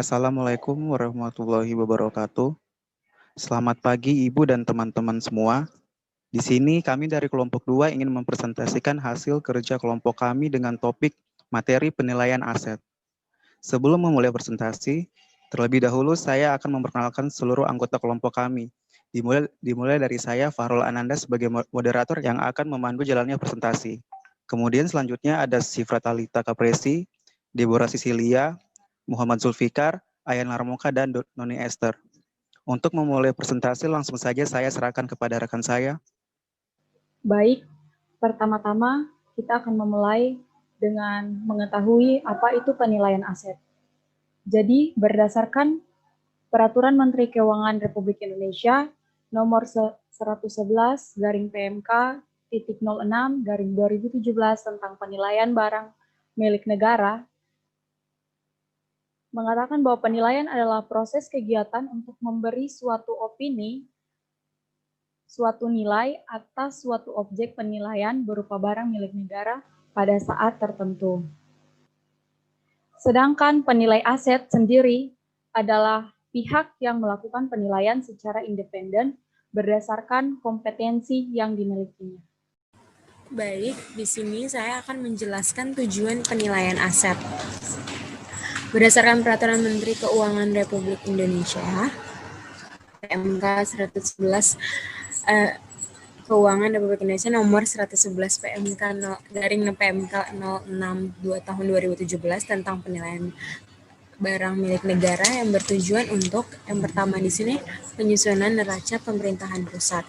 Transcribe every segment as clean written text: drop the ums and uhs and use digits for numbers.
Assalamualaikum warahmatullahi wabarakatuh. Selamat pagi Ibu dan teman-teman semua. Di sini kami dari kelompok 2 ingin mempresentasikan hasil kerja kelompok kami dengan topik materi penilaian aset. Sebelum memulai presentasi, terlebih dahulu saya akan memperkenalkan seluruh anggota kelompok kami. Dimulai dari saya, Fahrul Ananda, sebagai moderator yang akan memandu jalannya presentasi. Kemudian selanjutnya ada Sifrat Alita Kapresi, Deborah Sisilia, Muhammad Zulfikar, Ayan Larmoka, dan Noni Esther. Untuk memulai presentasi, langsung saja saya serahkan kepada rekan saya. Baik, pertama-tama kita akan memulai dengan mengetahui apa itu penilaian aset. Jadi, berdasarkan Peraturan Menteri Keuangan Republik Indonesia nomor 111 garing PMK titik 06 garing 2017 tentang penilaian barang milik negara mengatakan bahwa penilaian adalah proses kegiatan untuk memberi suatu opini, suatu nilai atas suatu objek penilaian berupa barang milik negara pada saat tertentu. Sedangkan penilai aset sendiri adalah pihak yang melakukan penilaian secara independen berdasarkan kompetensi yang dimilikinya. Baik, di sini saya akan menjelaskan tujuan penilaian aset. Berdasarkan Peraturan Menteri Keuangan Republik Indonesia, PMK 111 Keuangan Republik Indonesia nomor 111 PMK 062 tahun 2017 tentang penilaian barang milik negara yang bertujuan untuk yang pertama di sini penyusunan neraca pemerintahan pusat.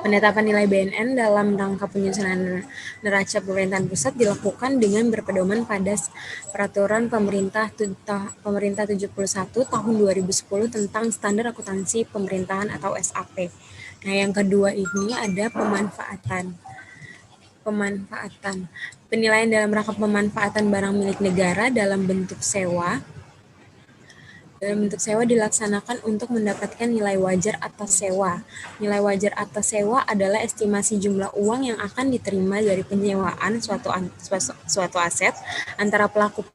Penetapan nilai BNN dalam rangka penyusunan neraca pemerintahan pusat dilakukan dengan berpedoman pada Peraturan Pemerintah 71 tahun 2010 tentang Standar Akuntansi Pemerintahan atau SAP. Nah, yang kedua ini ada pemanfaatan. Penilaian dalam rangka pemanfaatan barang milik negara dalam bentuk sewa dilaksanakan untuk mendapatkan nilai wajar atas sewa. Nilai wajar atas sewa adalah estimasi jumlah uang yang akan diterima dari penyewaan suatu aset antara pelaku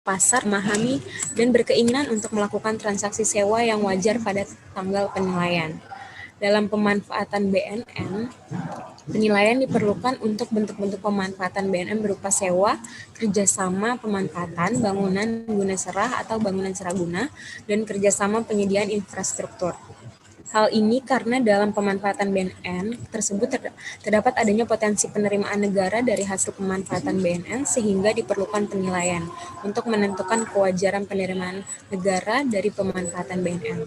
pasar memahami dan berkeinginan untuk melakukan transaksi sewa yang wajar pada tanggal penilaian. Dalam pemanfaatan BNN, penilaian diperlukan untuk bentuk-bentuk pemanfaatan BNN berupa sewa, kerjasama pemanfaatan, bangunan guna serah atau bangunan seraguna, dan kerjasama penyediaan infrastruktur. Hal ini karena dalam pemanfaatan BNN tersebut terdapat adanya potensi penerimaan negara dari hasil pemanfaatan BNN sehingga diperlukan penilaian untuk menentukan kewajaran penerimaan negara dari pemanfaatan BNN.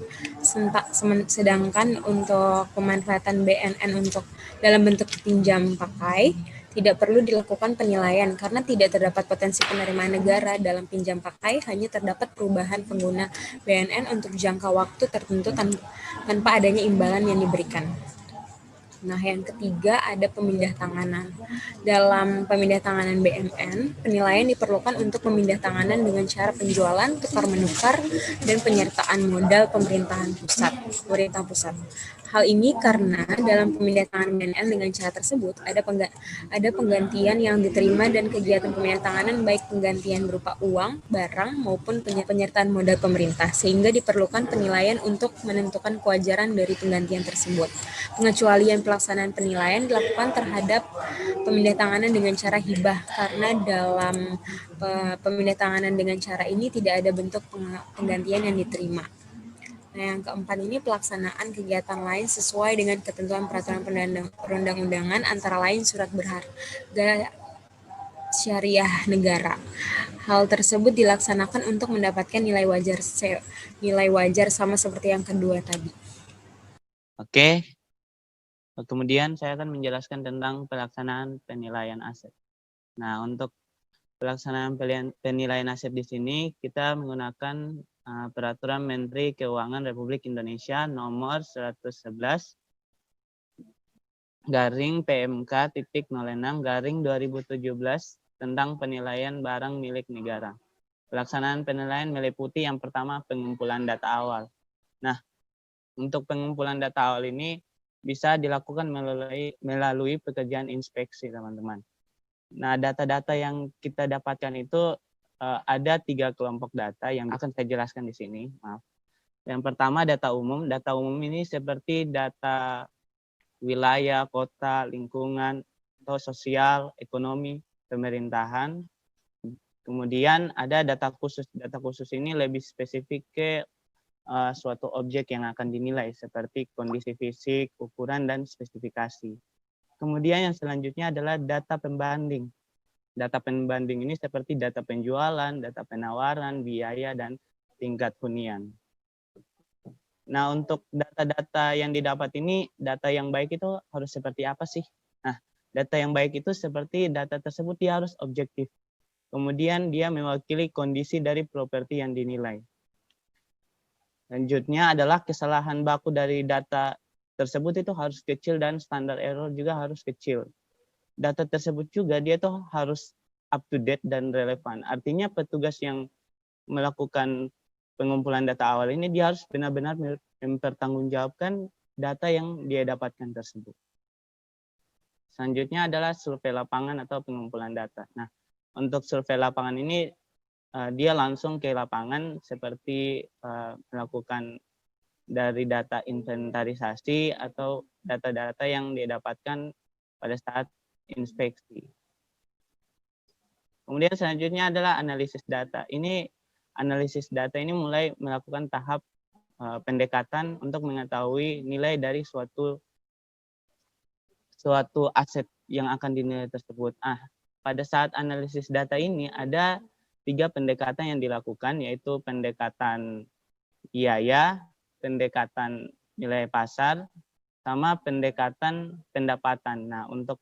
Sedangkan untuk pemanfaatan BNN untuk dalam bentuk pinjam pakai tidak perlu dilakukan penilaian karena tidak terdapat potensi penerimaan negara dalam pinjam pakai, hanya terdapat perubahan pengguna BNN untuk jangka waktu tertentu tanpa adanya imbalan yang diberikan. Nah, yang ketiga ada pemindah tanganan. Dalam pemindah tanganan BNN, penilaian diperlukan untuk pemindah tanganan dengan cara penjualan, tukar-menukar, dan penyertaan modal pemerintah pusat. Hal ini karena dalam pemindah tanganan BNN dengan cara tersebut ada penggantian yang diterima dan kegiatan pemindah tanganan baik penggantian berupa uang, barang, maupun penyertaan modal pemerintah, sehingga diperlukan penilaian untuk menentukan kewajaran dari penggantian tersebut. Pengecualian pelaksanaan penilaian dilakukan terhadap pemindah tanganan dengan cara hibah karena dalam pemindah tanganan dengan cara ini tidak ada bentuk penggantian yang diterima. Nah, yang keempat ini pelaksanaan kegiatan lain sesuai dengan ketentuan peraturan perundang-undangan antara lain surat berharga syariah negara. Hal tersebut dilaksanakan untuk mendapatkan nilai wajar sama seperti yang kedua tadi. Oke. Kemudian saya akan menjelaskan tentang pelaksanaan penilaian aset. Nah, untuk pelaksanaan penilaian aset di sini kita menggunakan Peraturan Menteri Keuangan Republik Indonesia nomor 111 garing PMK titik 06 garing 2017 tentang penilaian barang milik negara. Pelaksanaan penilaian meliputi yang pertama pengumpulan data awal. Nah, untuk pengumpulan data awal ini bisa dilakukan melalui pekerjaan inspeksi, teman-teman. Nah, data-data yang kita dapatkan itu ada 3 kelompok data yang akan saya jelaskan di sini. Maaf. Yang pertama data umum. Data umum ini seperti data wilayah, kota, lingkungan, atau sosial, ekonomi, pemerintahan. Kemudian ada data khusus. Data khusus ini lebih spesifik ke suatu objek yang akan dinilai seperti kondisi fisik, ukuran, dan spesifikasi. Kemudian yang selanjutnya adalah data pembanding. Data pembanding ini seperti data penjualan, data penawaran, biaya, dan tingkat hunian. Nah, untuk data-data yang didapat ini, data yang baik itu harus seperti apa sih? Nah, data yang baik itu seperti data tersebut dia harus objektif. Kemudian dia mewakili kondisi dari properti yang dinilai. Selanjutnya adalah kesalahan baku dari data tersebut itu harus kecil dan standar error juga harus kecil. Data tersebut juga dia tuh harus up to date dan relevan. Artinya petugas yang melakukan pengumpulan data awal ini dia harus benar-benar mempertanggungjawabkan data yang dia dapatkan tersebut. Selanjutnya adalah survei lapangan atau pengumpulan data. Nah, untuk survei lapangan ini dia langsung ke lapangan seperti melakukan dari data inventarisasi atau data-data yang dia dapatkan pada saat inspeksi. Kemudian selanjutnya adalah analisis data. Analisis data ini mulai melakukan tahap pendekatan untuk mengetahui nilai dari suatu aset yang akan dinilai tersebut. Pada saat analisis data ini ada 3 pendekatan yang dilakukan, yaitu pendekatan biaya, pendekatan nilai pasar, sama pendekatan pendapatan. Nah, untuk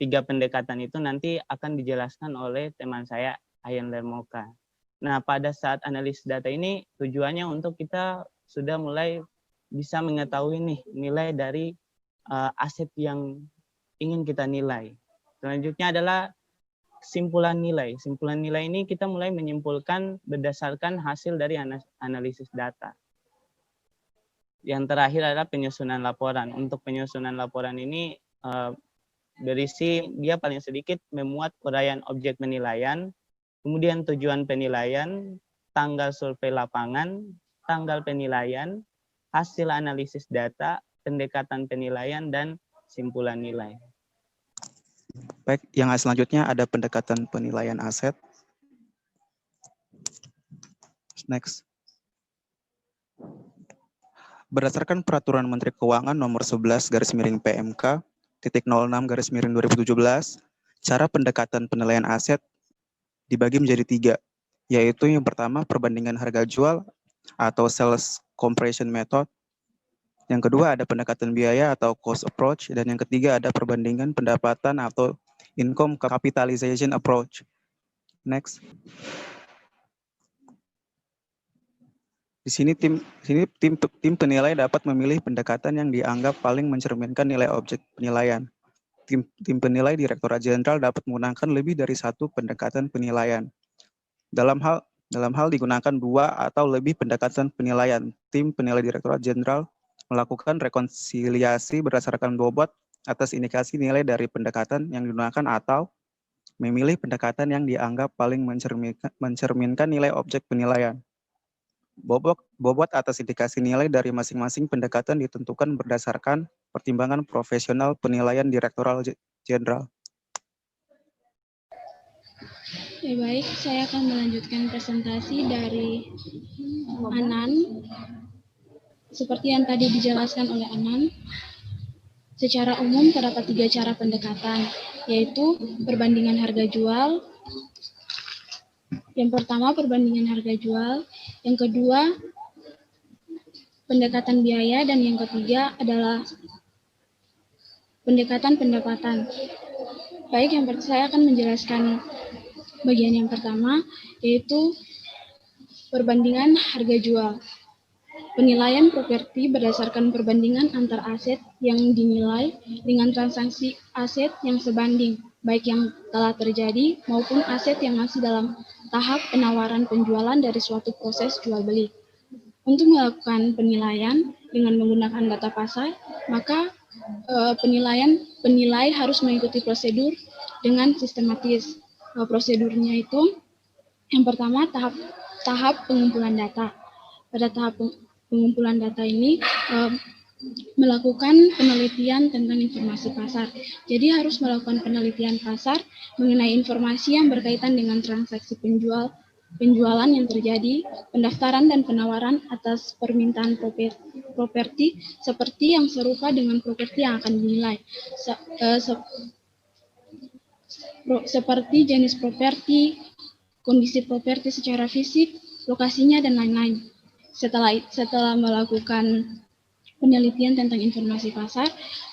3 pendekatan itu nanti akan dijelaskan oleh teman saya, Ayan Lermoka. Nah, pada saat analisis data ini tujuannya untuk kita sudah mulai bisa mengetahui nih nilai dari aset yang ingin kita nilai. Selanjutnya adalah simpulan nilai. Simpulan nilai ini kita mulai menyimpulkan berdasarkan hasil dari analisis data. Yang terakhir adalah penyusunan laporan. Untuk penyusunan laporan ini berisi dia paling sedikit memuat uraian objek penilaian, kemudian tujuan penilaian, tanggal survei lapangan, tanggal penilaian, hasil analisis data, pendekatan penilaian, dan simpulan nilai. Baik, yang selanjutnya ada pendekatan penilaian aset. Next. Berdasarkan Peraturan Menteri Keuangan Nomor 11/PMK /06/2017, cara pendekatan penilaian aset dibagi menjadi 3, yaitu yang pertama perbandingan harga jual atau sales comparison method, yang kedua ada pendekatan biaya atau cost approach, dan yang ketiga ada perbandingan pendapatan atau income capitalization approach. Next. Di sini tim penilai dapat memilih pendekatan yang dianggap paling mencerminkan nilai objek penilaian. Tim penilai Direktorat Jenderal dapat menggunakan lebih dari 1 pendekatan penilaian. Dalam hal digunakan 2 atau lebih pendekatan penilaian, tim penilai Direktorat Jenderal melakukan rekonsiliasi berdasarkan bobot atas indikasi nilai dari pendekatan yang digunakan atau memilih pendekatan yang dianggap paling mencerminkan nilai objek penilaian. Bobot atas indikasi nilai dari masing-masing pendekatan ditentukan berdasarkan pertimbangan profesional penilaian Direktorat Jenderal. Baik, saya akan melanjutkan presentasi dari Anan. Seperti yang tadi dijelaskan oleh Anan, secara umum terdapat 3 cara pendekatan, yaitu perbandingan harga jual. Yang pertama, perbandingan harga jual. Yang kedua, pendekatan biaya. Dan yang ketiga adalah pendekatan pendapatan. Baik, saya akan menjelaskan bagian yang pertama, yaitu perbandingan harga jual. Penilaian properti berdasarkan perbandingan antar aset yang dinilai dengan transaksi aset yang sebanding, baik yang telah terjadi maupun aset yang masih dalam tahap penawaran penjualan dari suatu proses jual beli. Untuk melakukan penilaian dengan menggunakan data pasar, maka penilai harus mengikuti prosedur dengan sistematis. Prosedurnya itu Yang pertama, tahap pengumpulan data. Pada tahap pengumpulan data ini melakukan penelitian tentang informasi pasar. Jadi harus melakukan penelitian pasar mengenai informasi yang berkaitan dengan transaksi penjualan yang terjadi, pendaftaran dan penawaran atas permintaan properti seperti yang serupa dengan properti yang akan dinilai. Seperti jenis properti, kondisi properti secara fisik, lokasinya, dan lain-lain. Setelah melakukan penelitian tentang informasi pasar,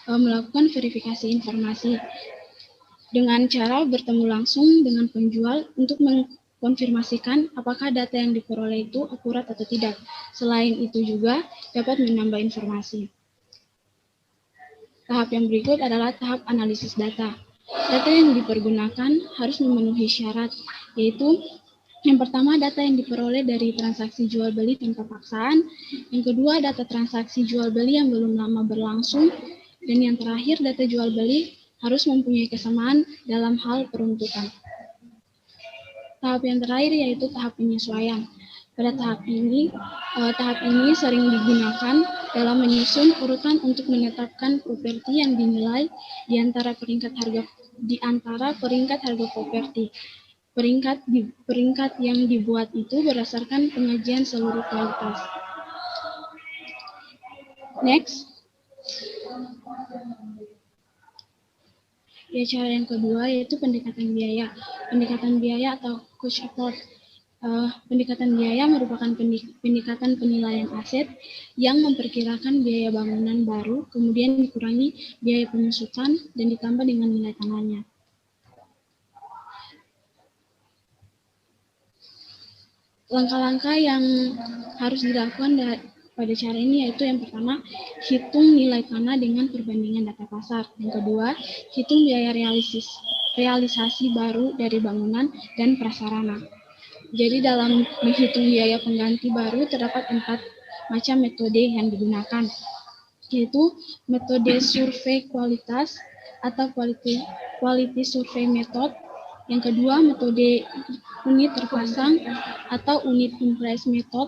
melakukan verifikasi informasi dengan cara bertemu langsung dengan penjual untuk mengkonfirmasikan apakah data yang diperoleh itu akurat atau tidak. Selain itu juga dapat menambah informasi. Tahap yang berikut adalah tahap analisis data. Data yang dipergunakan harus memenuhi syarat, yaitu yang pertama, data yang diperoleh dari transaksi jual beli tanpa paksaan. Yang kedua, data transaksi jual beli yang belum lama berlangsung. Dan yang terakhir, data jual beli harus mempunyai kesamaan dalam hal peruntukan. Tahap yang terakhir yaitu tahap penyesuaian. Pada tahap ini sering digunakan dalam menyusun urutan untuk menetapkan properti yang dinilai di antara peringkat harga properti. Peringkat yang dibuat itu berdasarkan pengajian seluruh kualitas. Next. Ya, cara yang kedua yaitu pendekatan biaya. Pendekatan biaya atau cost effort. Pendekatan biaya merupakan pendekatan penilaian aset yang memperkirakan biaya bangunan baru, kemudian dikurangi biaya penyusutan dan ditambah dengan nilai tanahnya. Langkah-langkah yang harus dilakukan pada cara ini yaitu yang pertama, hitung nilai tanah dengan perbandingan data pasar. Yang kedua, hitung biaya realisasi baru dari bangunan dan prasarana. Jadi dalam menghitung biaya pengganti baru terdapat 4 macam metode yang digunakan, yaitu metode survei kualitas atau quality survey method. Yang kedua, metode unit terpasang atau unit in place method.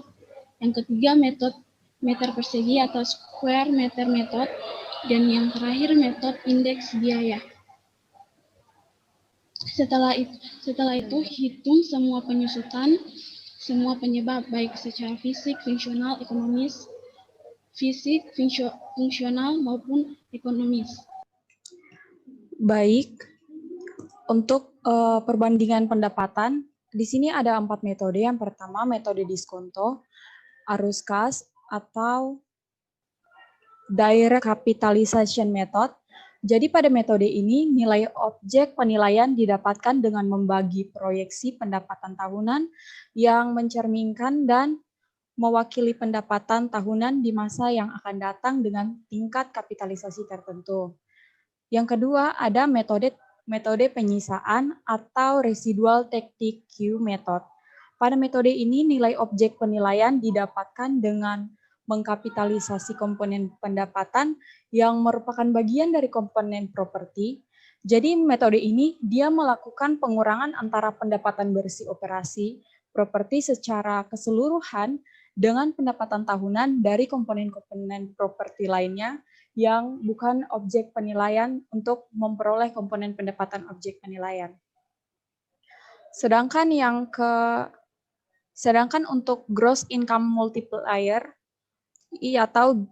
Yang ketiga, metode meter persegi atau square meter method. Dan yang terakhir, metode indeks biaya. Setelah itu hitung semua penyusutan, semua penyebab baik secara fisik, fungsional, ekonomis, fungsional maupun ekonomis. Baik, untuk perbandingan pendapatan, di sini ada 4 metode. Yang pertama, metode diskonto, arus kas, atau direct capitalization method. Jadi pada metode ini, nilai objek penilaian didapatkan dengan membagi proyeksi pendapatan tahunan yang mencerminkan dan mewakili pendapatan tahunan di masa yang akan datang dengan tingkat kapitalisasi tertentu. Yang kedua, ada metode penyisaan atau residual tactic Q method. Pada metode ini, nilai objek penilaian didapatkan dengan mengkapitalisasi komponen pendapatan yang merupakan bagian dari komponen properti. Jadi metode ini dia melakukan pengurangan antara pendapatan bersih operasi properti secara keseluruhan dengan pendapatan tahunan dari komponen-komponen properti lainnya yang bukan objek penilaian untuk memperoleh komponen pendapatan objek penilaian. Sedangkan untuk gross income multiplier atau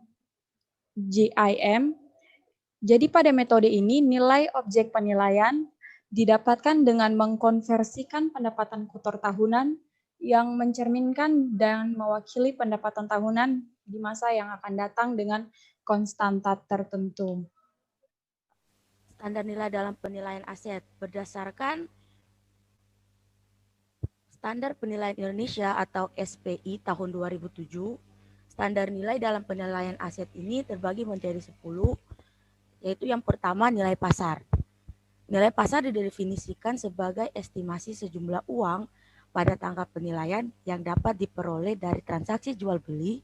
GIM, jadi pada metode ini nilai objek penilaian didapatkan dengan mengkonversikan pendapatan kotor tahunan yang mencerminkan dan mewakili pendapatan tahunan di masa yang akan datang dengan konstanta tertentu. Standar nilai dalam penilaian aset berdasarkan Standar Penilaian Indonesia atau SPI tahun 2007, standar nilai dalam penilaian aset ini terbagi menjadi 10, yaitu yang pertama nilai pasar. Nilai pasar didefinisikan sebagai estimasi sejumlah uang pada tanggal penilaian yang dapat diperoleh dari transaksi jual beli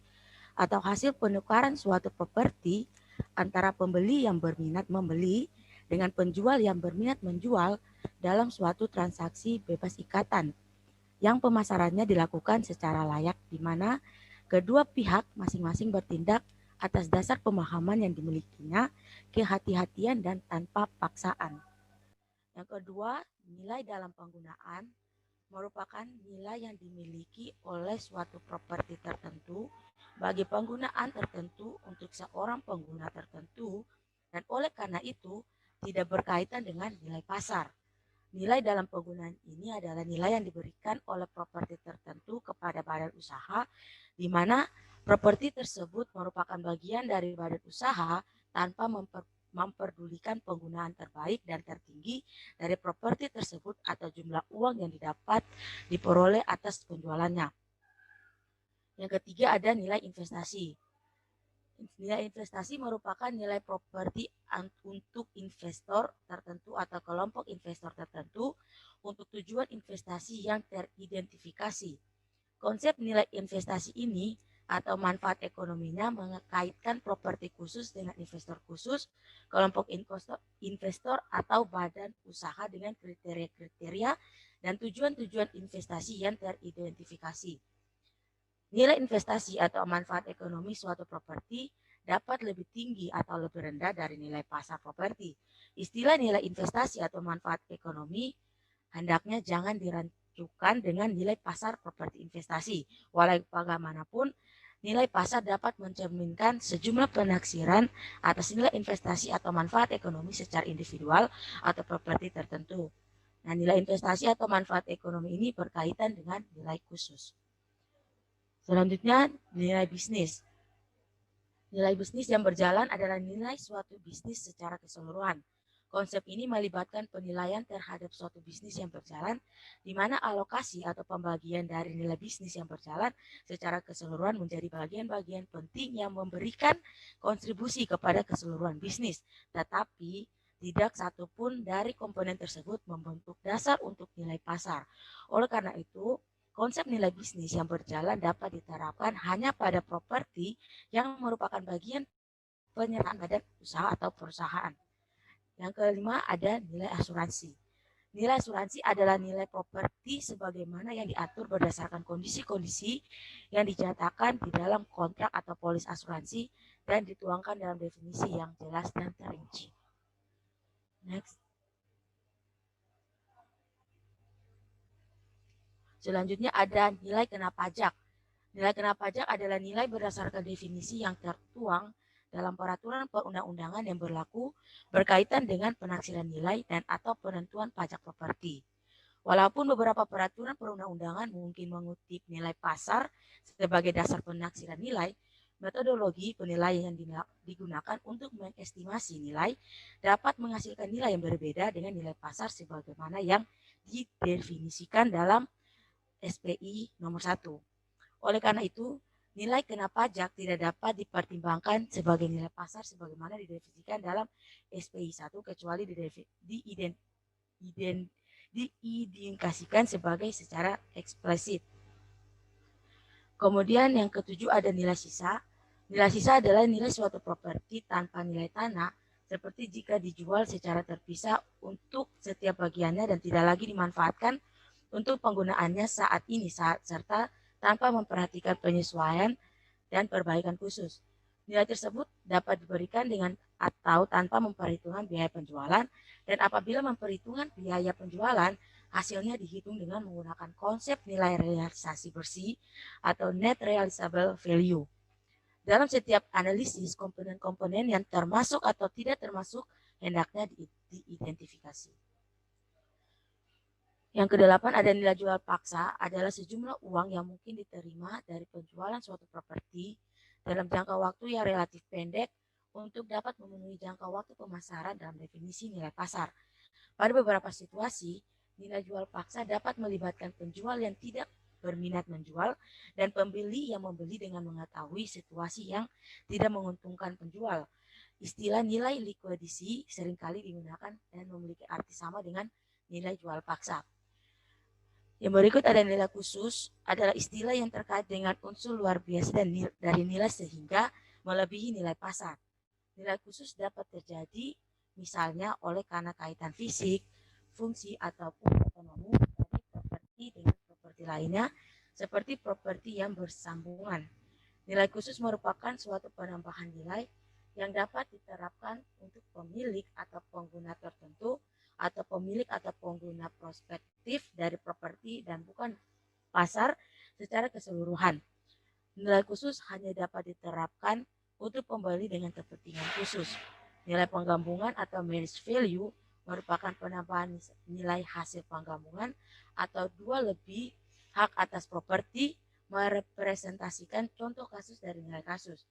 atau hasil penukaran suatu properti antara pembeli yang berminat membeli dengan penjual yang berminat menjual dalam suatu transaksi bebas ikatan yang pemasarannya dilakukan secara layak di mana kedua pihak masing-masing bertindak atas dasar pemahaman yang dimilikinya, kehati-hatian dan tanpa paksaan. Yang kedua, nilai dalam penggunaan merupakan nilai yang dimiliki oleh suatu properti tertentu bagi penggunaan tertentu untuk seorang pengguna tertentu dan oleh karena itu tidak berkaitan dengan nilai pasar. Nilai dalam penggunaan ini adalah nilai yang diberikan oleh properti tertentu kepada badan usaha, di mana properti tersebut merupakan bagian dari badan usaha tanpa memperdulikan penggunaan terbaik dan tertinggi dari properti tersebut atau jumlah uang yang didapat diperoleh atas penjualannya. Yang ketiga ada nilai investasi. Nilai investasi merupakan nilai properti untuk investor tertentu atau kelompok investor tertentu untuk tujuan investasi yang teridentifikasi. Konsep nilai investasi ini atau manfaat ekonominya mengaitkan properti khusus dengan investor khusus, kelompok investor atau badan usaha dengan kriteria-kriteria dan tujuan-tujuan investasi yang teridentifikasi. Nilai investasi atau manfaat ekonomi suatu properti dapat lebih tinggi atau lebih rendah dari nilai pasar properti. Istilah nilai investasi atau manfaat ekonomi hendaknya jangan dirancukan dengan nilai pasar properti investasi. Walau bagaimanapun, nilai pasar dapat mencerminkan sejumlah penaksiran atas nilai investasi atau manfaat ekonomi secara individual atau properti tertentu. Nah, nilai investasi atau manfaat ekonomi ini berkaitan dengan nilai khusus. Selanjutnya, nilai bisnis. Nilai bisnis yang berjalan adalah nilai suatu bisnis secara keseluruhan. Konsep ini melibatkan penilaian terhadap suatu bisnis yang berjalan, di mana alokasi atau pembagian dari nilai bisnis yang berjalan secara keseluruhan menjadi bagian-bagian penting yang memberikan kontribusi kepada keseluruhan bisnis. Tetapi, tidak satupun dari komponen tersebut membentuk dasar untuk nilai pasar. Oleh karena itu, konsep nilai bisnis yang berjalan dapat diterapkan hanya pada properti yang merupakan bagian penyerahan badan usaha atau perusahaan. Yang kelima ada nilai asuransi. Nilai asuransi adalah nilai properti sebagaimana yang diatur berdasarkan kondisi-kondisi yang dinyatakan di dalam kontrak atau polis asuransi dan dituangkan dalam definisi yang jelas dan terinci. Next. Selanjutnya ada nilai kena pajak. Nilai kena pajak adalah nilai berdasarkan definisi yang tertuang dalam peraturan perundang-undangan yang berlaku berkaitan dengan penaksiran nilai dan atau penentuan pajak properti. Walaupun beberapa peraturan perundang-undangan mungkin mengutip nilai pasar sebagai dasar penaksiran nilai, metodologi penilaian yang digunakan untuk mengestimasi nilai dapat menghasilkan nilai yang berbeda dengan nilai pasar sebagaimana yang didefinisikan dalam SPI nomor 1. Oleh karena itu, nilai kena pajak tidak dapat dipertimbangkan sebagai nilai pasar sebagaimana didefinisikan dalam SPI 1 kecuali diindikasikan sebagai secara eksplisit. Kemudian yang ketujuh ada nilai sisa. Nilai sisa adalah nilai suatu properti tanpa nilai tanah seperti jika dijual secara terpisah untuk setiap bagiannya dan tidak lagi dimanfaatkan untuk penggunaannya saat ini serta tanpa memperhatikan penyesuaian dan perbaikan khusus. Nilai tersebut dapat diberikan dengan atau tanpa memperhitungkan biaya penjualan dan apabila memperhitungkan biaya penjualan, hasilnya dihitung dengan menggunakan konsep nilai realisasi bersih atau net realizable value. Dalam setiap analisis, komponen-komponen yang termasuk atau tidak termasuk hendaknya diidentifikasi. Yang kedelapan ada nilai jual paksa adalah sejumlah uang yang mungkin diterima dari penjualan suatu properti dalam jangka waktu yang relatif pendek untuk dapat memenuhi jangka waktu pemasaran dalam definisi nilai pasar. Pada beberapa situasi, nilai jual paksa dapat melibatkan penjual yang tidak berminat menjual dan pembeli yang membeli dengan mengetahui situasi yang tidak menguntungkan penjual. Istilah nilai likuidasi seringkali digunakan dan memiliki arti sama dengan nilai jual paksa. Yang berikut ada nilai khusus, adalah istilah yang terkait dengan unsur luar biasa dan dari nilai sehingga melebihi nilai pasar. Nilai khusus dapat terjadi misalnya oleh karena kaitan fisik, fungsi, ataupun ekonomi dari properti dengan properti properti lainnya seperti properti yang bersambungan. Nilai khusus merupakan suatu penambahan nilai yang dapat diterapkan untuk pemilik atau pengguna tertentu atau pemilik atau pengguna prospektif dari properti dan bukan pasar secara keseluruhan. Nilai khusus hanya dapat diterapkan untuk pembeli dengan kepentingan khusus. Nilai penggabungan atau managed value merupakan penambahan nilai hasil penggabungan atau dua lebih hak atas properti, merepresentasikan contoh kasus dari nilai kasus.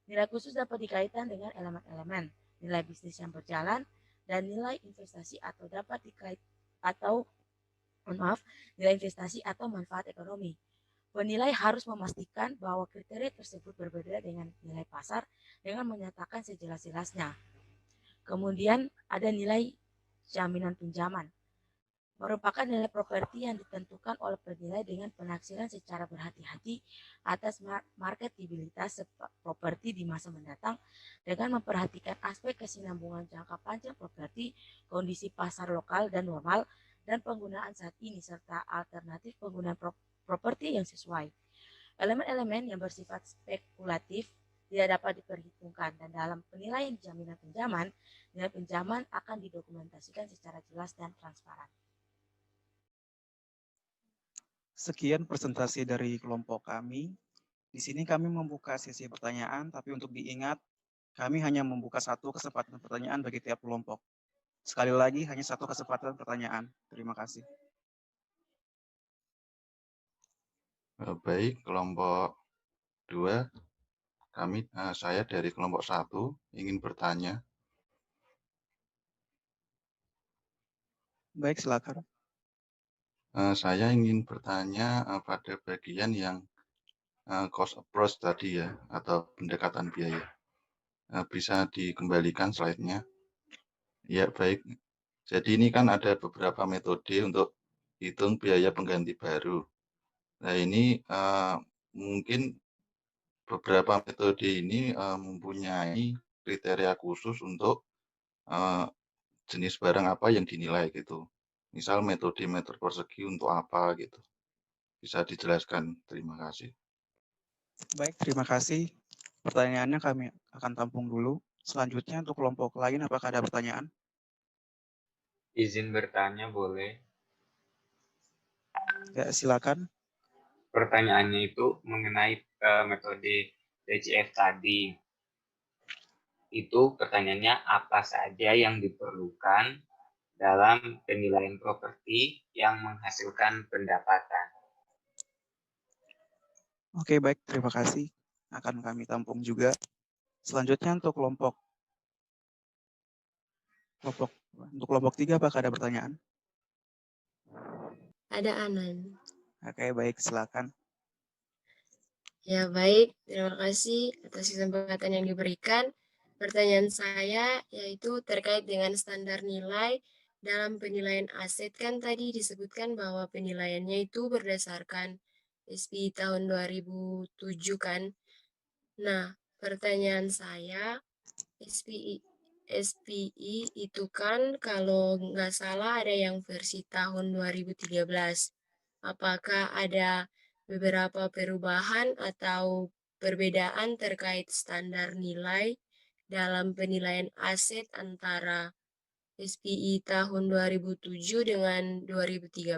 Nilai khusus dapat dikaitkan dengan elemen-elemen nilai bisnis yang berjalan dan nilai investasi atau dapat nilai investasi atau manfaat ekonomi. Penilai harus memastikan bahwa kriteria tersebut berbeda dengan nilai pasar dengan menyatakan sejelas-jelasnya. Kemudian ada nilai jaminan pinjaman. Merupakan nilai properti yang ditentukan oleh penilai dengan penaksiran secara berhati-hati atas marketabilitas properti di masa mendatang dengan memperhatikan aspek kesinambungan jangka panjang properti, kondisi pasar lokal dan normal, dan penggunaan saat ini serta alternatif penggunaan properti yang sesuai. Elemen-elemen yang bersifat spekulatif tidak dapat diperhitungkan dan dalam penilaian jaminan pinjaman, nilai pinjaman akan didokumentasikan secara jelas dan transparan. Sekian presentasi dari kelompok kami. Di sini kami membuka sesi pertanyaan, tapi untuk diingat, kami hanya membuka satu kesempatan pertanyaan bagi tiap kelompok. Sekali lagi, hanya satu kesempatan pertanyaan. Terima kasih. Baik, kelompok 2, saya dari kelompok 1 ingin bertanya. Baik, silakan. Saya ingin bertanya pada bagian yang cost approach tadi ya, atau pendekatan biaya. Bisa dikembalikan slide-nya? Ya, baik. Jadi ini kan ada beberapa metode untuk hitung biaya pengganti baru. Nah, ini mungkin beberapa metode ini mempunyai kriteria khusus untuk jenis barang apa yang dinilai gitu. Misal metode meter persegi untuk apa gitu. Bisa dijelaskan. Terima kasih. Baik, terima kasih. Pertanyaannya kami akan tampung dulu. Selanjutnya untuk kelompok lain, apakah ada pertanyaan? Izin bertanya boleh? Ya, silakan. Pertanyaannya itu mengenai metode DCF tadi. Itu pertanyaannya apa saja yang diperlukan dalam penilaian properti yang menghasilkan pendapatan. Oke, baik. Terima kasih. Akan kami tampung juga. Selanjutnya untuk kelompok 3, apakah ada pertanyaan? Ada Anan. Oke, baik. Silakan. Ya baik, terima kasih atas kesempatan yang diberikan. Pertanyaan saya yaitu terkait dengan standar nilai dalam penilaian aset. Kan tadi disebutkan bahwa penilaiannya itu berdasarkan SPI tahun 2007 kan. Nah, pertanyaan saya, SPI itu kan kalau nggak salah ada yang versi tahun 2013. Apakah ada beberapa perubahan atau perbedaan terkait standar nilai dalam penilaian aset antara SPI tahun 2007 dengan 2013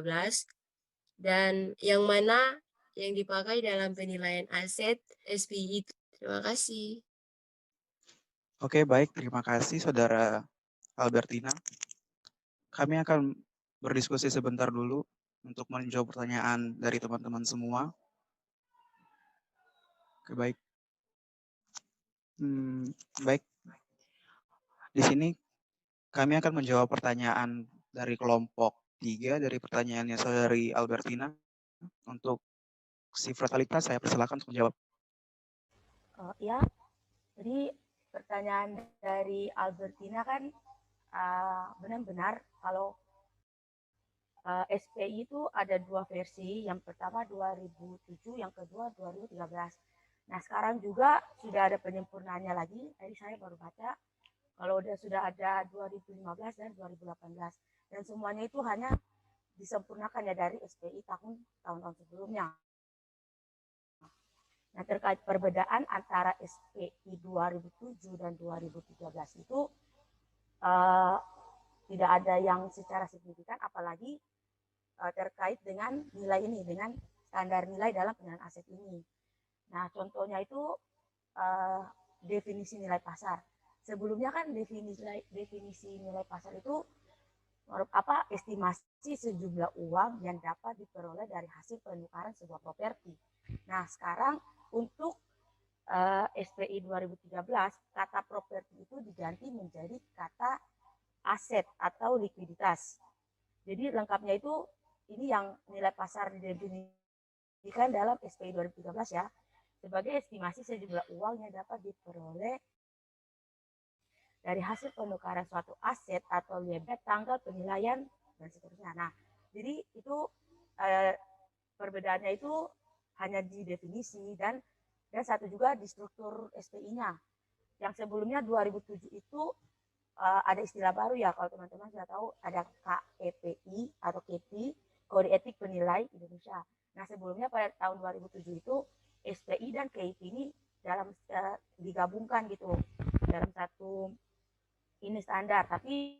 dan yang mana yang dipakai dalam penilaian aset SPI itu. Terima kasih. Oke, baik. Terima kasih, Saudara Albertina. Kami akan berdiskusi sebentar dulu untuk menjawab pertanyaan dari teman-teman semua. Oke, baik. Baik. Di sini kami akan menjawab pertanyaan dari kelompok 3 dari pertanyaannya Saudari Albertina. Untuk si Fratalita, saya persilakan untuk menjawab. Ya, jadi pertanyaan dari Albertina kan benar-benar kalau SPI itu ada dua versi, yang pertama 2007, yang kedua 2013. Nah sekarang juga sudah ada penyempurnaannya lagi, tadi saya baru baca, kalau sudah ada 2015 dan 2018. Dan semuanya itu hanya disempurnakan ya dari SPI tahun-tahun sebelumnya. Nah, terkait perbedaan antara SPI 2007 dan 2013 itu tidak ada yang secara signifikan, apalagi terkait dengan nilai ini, dengan standar nilai dalam penilaian aset ini. Nah, contohnya itu definisi nilai pasar. Sebelumnya kan definisi nilai pasar itu estimasi sejumlah uang yang dapat diperoleh dari hasil penukaran sebuah properti. Nah, sekarang untuk SPI 2013, kata properti itu diganti menjadi kata aset atau likuiditas. Jadi lengkapnya itu ini yang nilai pasar didefinisikan dalam SPI 2013 ya, sebagai estimasi sejumlah uang yang dapat diperoleh dari hasil penukaran suatu aset atau liabet, tanggal penilaian dan seterusnya. Nah, jadi itu perbedaannya itu hanya di definisi dan satu juga di struktur SPI-nya. Yang sebelumnya 2007 itu ada istilah baru ya, kalau teman-teman sudah tahu, ada KEPI atau KEPI, Kode Etik Penilai Indonesia. Nah, sebelumnya pada tahun 2007 itu SPI dan KEPI ini dalam digabungkan gitu dalam satu ini standar, tapi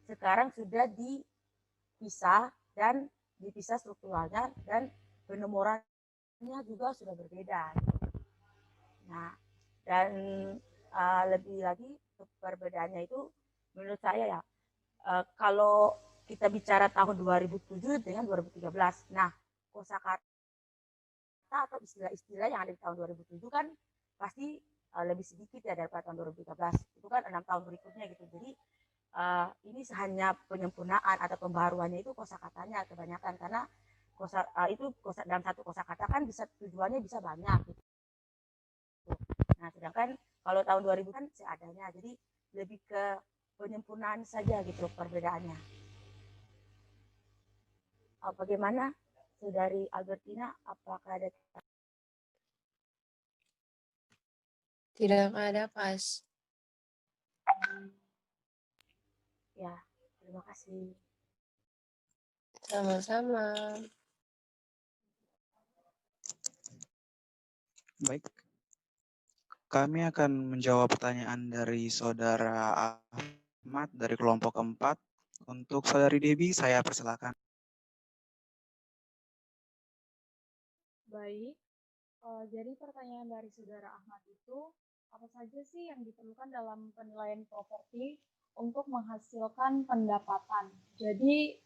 sekarang sudah dipisah dan dipisah strukturalnya dan penomorannya juga sudah berbeda. Nah, dan lebih lagi perbedaannya itu menurut saya ya, kalau kita bicara tahun 2007 dengan 2013, nah kosakata atau istilah-istilah yang ada di tahun 2007 kan pasti lebih sedikit ya daripada tahun 2013. Itu kan 6 tahun berikutnya gitu. Jadi ini hanya penyempurnaan atau pembaruannya itu kosakatanya kebanyakan, karena dalam satu kosakata kan bisa tujuannya bisa banyak gitu. Nah, sedangkan kalau tahun 2000 kan seadanya, jadi lebih ke penyempurnaan saja gitu perbedaannya. Bagaimana Saudari Albertina, apakah ada? Tidak ada, Pas. Ya, terima kasih. Sama-sama. Baik. Kami akan menjawab pertanyaan dari Saudara Ahmad dari kelompok 4. Untuk Saudari Debbie, saya persilakan. Baik, jadi pertanyaan dari Saudara Ahmad itu, apa saja sih yang diperlukan dalam penilaian properti untuk menghasilkan pendapatan? Jadi,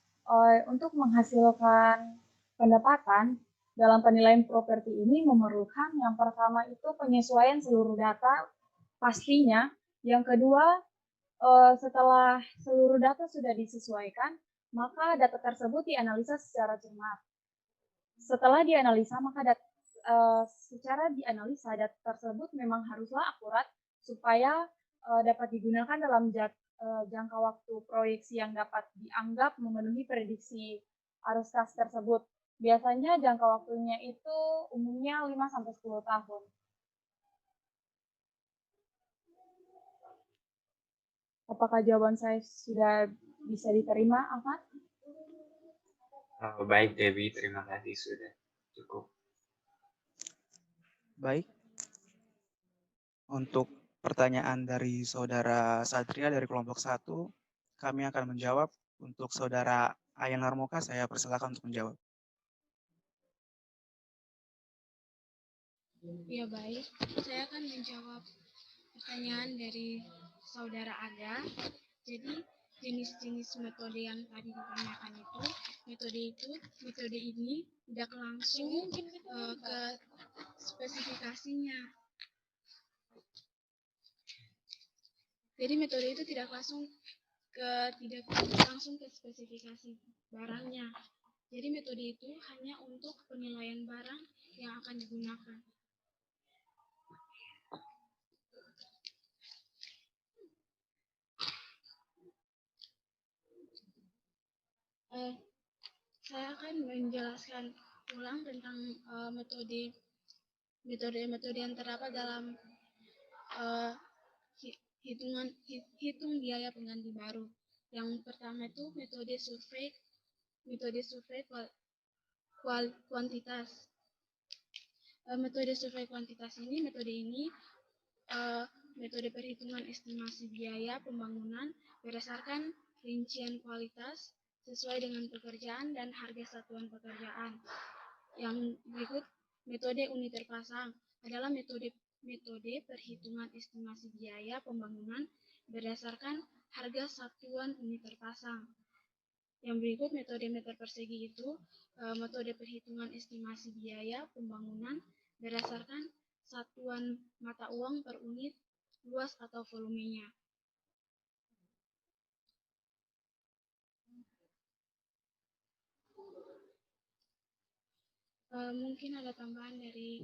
untuk menghasilkan pendapatan dalam penilaian properti ini memerlukan yang pertama itu penyesuaian seluruh data pastinya. Yang kedua, setelah seluruh data sudah disesuaikan, maka data tersebut dianalisa secara cermat. Setelah dianalisa, maka secara dianalisa data tersebut memang haruslah akurat supaya dapat digunakan dalam jangka waktu proyeksi yang dapat dianggap memenuhi prediksi arus kas tersebut. Biasanya jangka waktunya itu umumnya 5-10 tahun. Apakah jawaban saya sudah bisa diterima, Ahmad? Baik, Debbie. Terima kasih sudah cukup. Baik. Untuk pertanyaan dari Saudara Satria dari kelompok 1, kami akan menjawab. Untuk Saudara Ayan Larmoka, saya persilakan untuk menjawab. Ya baik, saya akan menjawab pertanyaan dari Saudara Aga. Jadi jenis-jenis metode yang tadi ditanyakan itu, metode ini tidak langsung ke spesifikasinya. Jadi metode itu tidak langsung ke spesifikasi barangnya. Jadi metode itu hanya untuk penilaian barang yang akan digunakan. Saya akan menjelaskan ulang tentang metode yang terdapat dalam hitung biaya pengganti baru. Yang pertama itu metode survei metode survei kuantitas. Metode survei kuantitas ini, metode perhitungan estimasi biaya pembangunan berdasarkan rincian kualitas sesuai dengan pekerjaan dan harga satuan pekerjaan. Yang berikut, metode unit terpasang adalah metode perhitungan estimasi biaya pembangunan berdasarkan harga satuan unit terpasang. Yang berikut, metode meter persegi itu metode perhitungan estimasi biaya pembangunan berdasarkan satuan mata uang per unit luas atau volumenya. Mungkin ada tambahan dari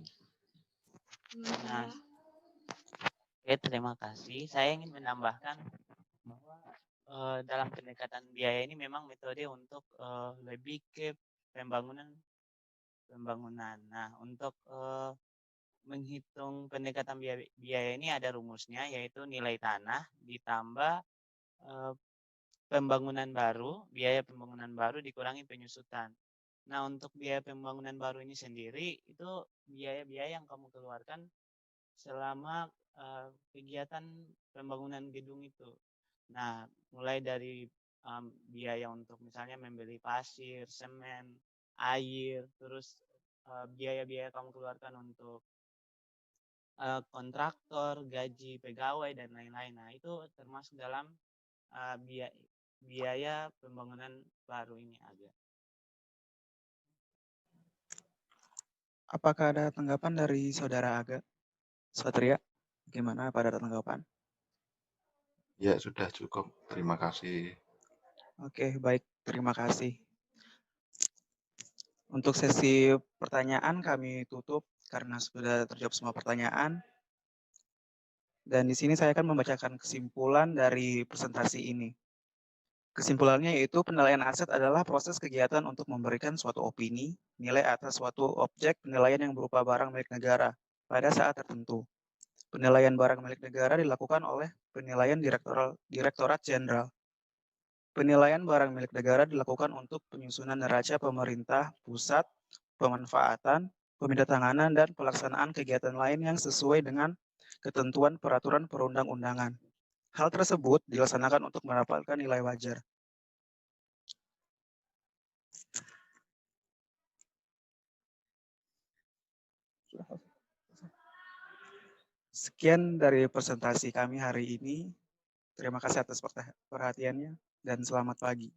teman saya. Oke, terima kasih. Saya ingin menambahkan bahwa dalam pendekatan biaya ini memang metode untuk lebih ke pembangunan. Nah, untuk menghitung pendekatan biaya ini ada rumusnya, yaitu nilai tanah ditambah biaya pembangunan baru dikurangi penyusutan. Nah, untuk biaya pembangunan baru ini sendiri, itu biaya-biaya yang kamu keluarkan selama kegiatan pembangunan gedung itu. Nah, mulai dari biaya untuk misalnya membeli pasir, semen, air, terus biaya-biaya kamu keluarkan untuk kontraktor, gaji pegawai, dan lain-lain. Nah, itu termasuk dalam biaya pembangunan baru ini agak. Apakah ada tanggapan dari Saudara Aga? Satria, gimana? Apa ada tanggapan? Ya, sudah cukup. Terima kasih. Oke, baik. Terima kasih. Untuk sesi pertanyaan kami tutup karena sudah terjawab semua pertanyaan. Dan di sini saya akan membacakan kesimpulan dari presentasi ini. Kesimpulannya yaitu penilaian aset adalah proses kegiatan untuk memberikan suatu opini, nilai atas suatu objek penilaian yang berupa barang milik negara pada saat tertentu. Penilaian barang milik negara dilakukan oleh penilaian Direktorat Jenderal. Penilaian barang milik negara dilakukan untuk penyusunan neraca pemerintah pusat, pemanfaatan, pemindatanganan, dan pelaksanaan kegiatan lain yang sesuai dengan ketentuan peraturan perundang-undangan. Hal tersebut dilaksanakan untuk mendapatkan nilai wajar. Sekian dari presentasi kami hari ini. Terima kasih atas perhatiannya dan selamat pagi.